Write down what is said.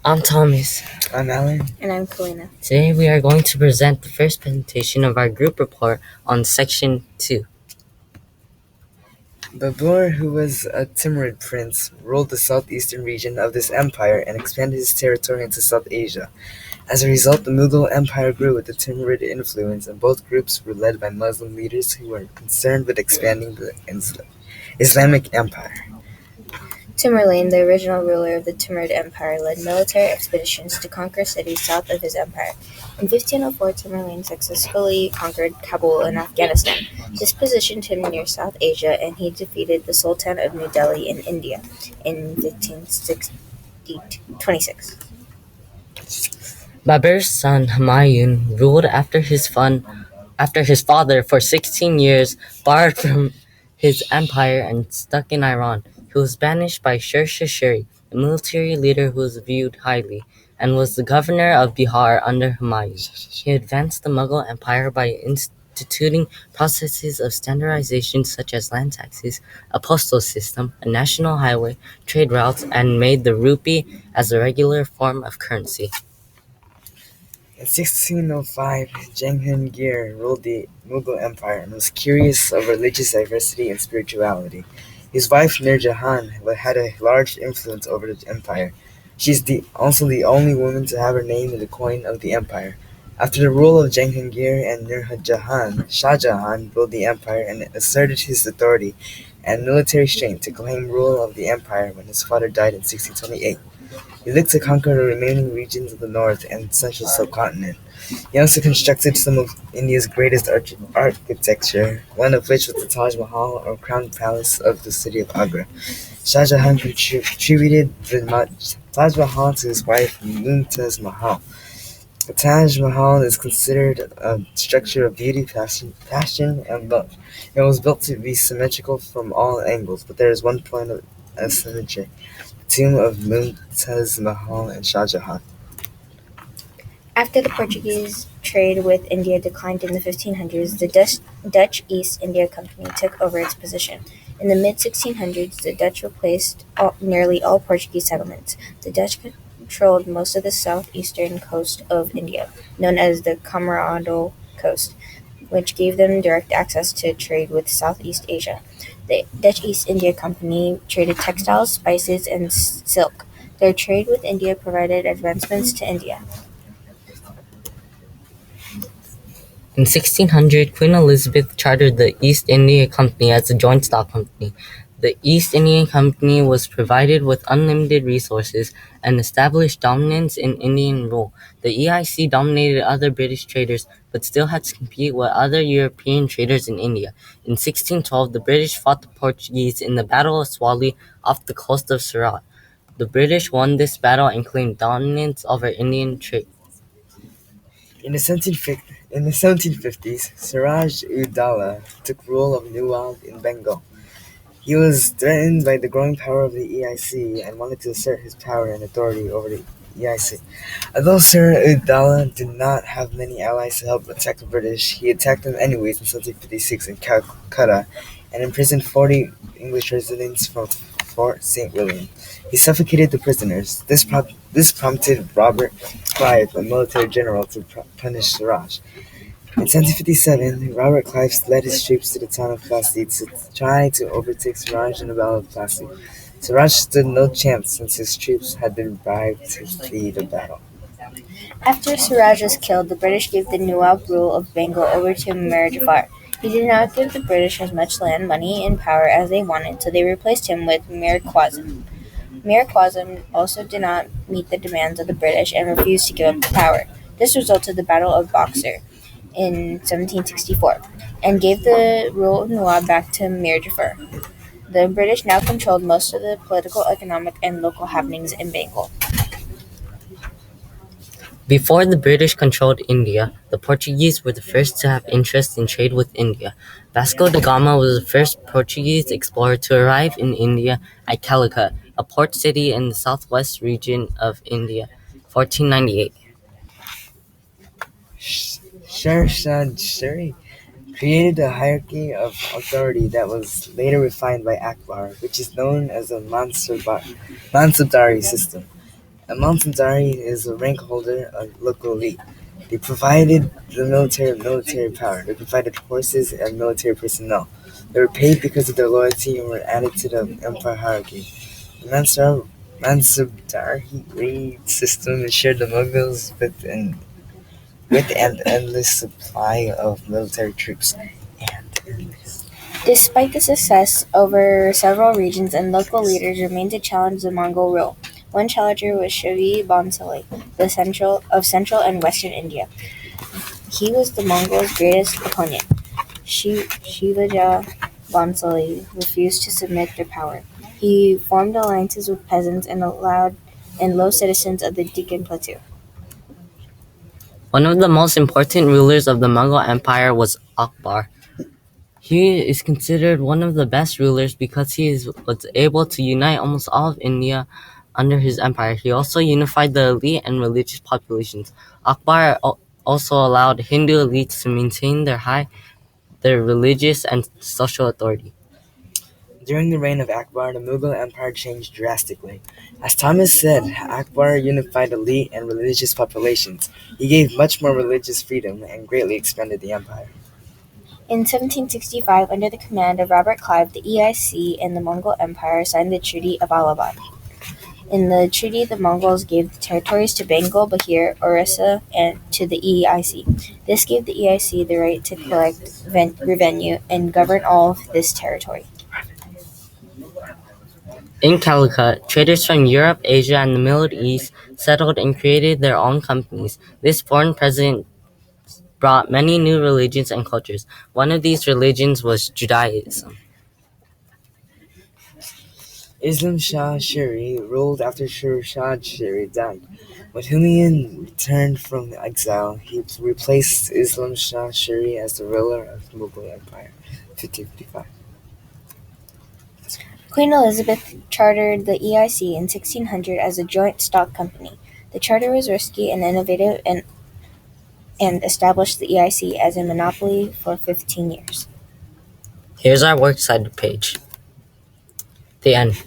I'm Thomas. I'm Alan. And I'm Kalina. Today we are going to present the first presentation of our group report on Section 2. Babur, who was a Timurid prince, ruled the southeastern region of this empire and expanded his territory into South Asia. As a result, the Mughal Empire grew with the Timurid influence, and both groups were led by Muslim leaders who were concerned with expanding the Islamic empire. Tamerlane, the original ruler of the Timurid Empire, led military expeditions to conquer cities south of his empire. In 1504, Tamerlane successfully conquered Kabul in Afghanistan. This positioned him near South Asia, and he defeated the Sultan of New Delhi in India in 1526. Babur's son Humayun ruled after his father for 16 years, barred from his empire and stuck in Iran. He was banished by Sher Shashiri, a military leader who was viewed highly, and was the governor of Bihar under Humayun. He advanced the Mughal Empire by instituting processes of standardization such as land taxes, a postal system, a national highway, trade routes, and made the rupee as a regular form of currency. In 1605, Jahangir ruled the Mughal Empire and was curious of religious diversity and spirituality. His wife Nur Jahan had a large influence over the empire. She is also the only woman to have her name in the coin of the empire. After the rule of Jahangir and Nur Jahan, Shah Jahan ruled the empire and asserted his authority and military strength to claim rule of the empire when his father died in 1628. He looked to conquer the remaining regions of the north and central subcontinent. He also constructed some of India's greatest architecture, one of which was the Taj Mahal, or crown palace of the city of Agra. Shah Jahan contributed the Taj Mahal to his wife Mumtaz Mahal. The Taj Mahal is considered a structure of beauty, passion, and love. It was built to be symmetrical from all angles, but there is one point of asymmetry: the tomb of Mumtaz Mahal and Shah Jahan. After the Portuguese trade with India declined in the 1500s, the Dutch East India Company took over its position. In the mid-1600s, the Dutch replaced nearly all Portuguese settlements. The Dutch controlled most of the southeastern coast of India, known as the Coromandel Coast, which gave them direct access to trade with Southeast Asia. The Dutch East India Company traded textiles, spices, and silk. Their trade with India provided advancements to India. In 1600, Queen Elizabeth chartered the East India Company as a joint stock company. The East India Company was provided with unlimited resources and established dominance in Indian rule. The EIC dominated other British traders but still had to compete with other European traders in India. In 1612, the British fought the Portuguese in the Battle of Swali off the coast of Surat. The British won this battle and claimed dominance over Indian trade. In the 1750s, Siraj-ud-Daulah took rule of Nuwab in Bengal. He was threatened by the growing power of the EIC and wanted to assert his power and authority over the EIC. Although Siraj-ud-Daulah did not have many allies to help attack the British, he attacked them anyways in 1756 in Calcutta and imprisoned 40 English residents from Fort St. William. He suffocated the prisoners. This prompted Robert Clive, a military general, to punish Siraj. In 1757, Robert Clive led his troops to the town of Plassey to try to overtake Siraj in the Battle of Plassey. Siraj stood no chance since his troops had been bribed to flee the battle. After Siraj was killed, the British gave the Nawab rule of Bengal over to Mir Jafar. He did not give the British as much land, money, and power as they wanted, so they replaced him with Mir Quazim. Mir Quazim also did not meet the demands of the British and refused to give up the power. This resulted in the Battle of Boxer in 1764 and gave the rule of Nawab back to Mir Jafar. The British now controlled most of the political, economic, and local happenings in Bengal. Before the British controlled India, the Portuguese were the first to have interest in trade with India. Vasco da Gama was the first Portuguese explorer to arrive in India at Calicut, a port city in the southwest region of India, 1498. Sher Shah Suri created a hierarchy of authority that was later refined by Akbar, which is known as the Mansabdari system. A Mountainzari is a rank holder, a local elite. They provided the military power. They provided horses and military personnel. They were paid because of their loyalty and were added to the empire hierarchy. The Mansabdari system ensured the Mughals with an endless supply of military troops. Despite the success over several regions and local leaders remained to challenge the Mongol rule. One challenger was Shri Bonsali, of central and western India. He was the Mongols' greatest opponent. Shivaji Bonsali refused to submit to power. He formed alliances with peasants and low citizens of the Deccan Plateau. One of the most important rulers of the Mughal Empire was Akbar. He is considered one of the best rulers because was able to unite almost all of India under his empire. He also unified the elite and religious populations. Akbar also allowed Hindu elites to maintain their religious and social authority. During the reign of Akbar, the Mughal Empire changed drastically. As Thomas said, Akbar unified elite and religious populations. He gave much more religious freedom and greatly expanded the empire. In 1765, under the command of Robert Clive, the EIC and the Mongol Empire signed the Treaty of Allahabad. In the treaty, the Mongols gave the territories to Bengal, Bahir, Orissa, and to the EIC. This gave the EIC the right to collect revenue and govern all of this territory. In Calicut, traders from Europe, Asia, and the Middle East settled and created their own companies. This foreign presence brought many new religions and cultures. One of these religions was Judaism. Islam Shah Shiri ruled after Shah Shiri died. When Humayun returned from exile, he replaced Islam Shah Shiri as the ruler of the Mughal Empire. 1555. Queen Elizabeth chartered the EIC in 1600 as a joint stock company. The charter was risky and innovative and established the EIC as a monopoly for 15 years. Here's our works cited page. The end.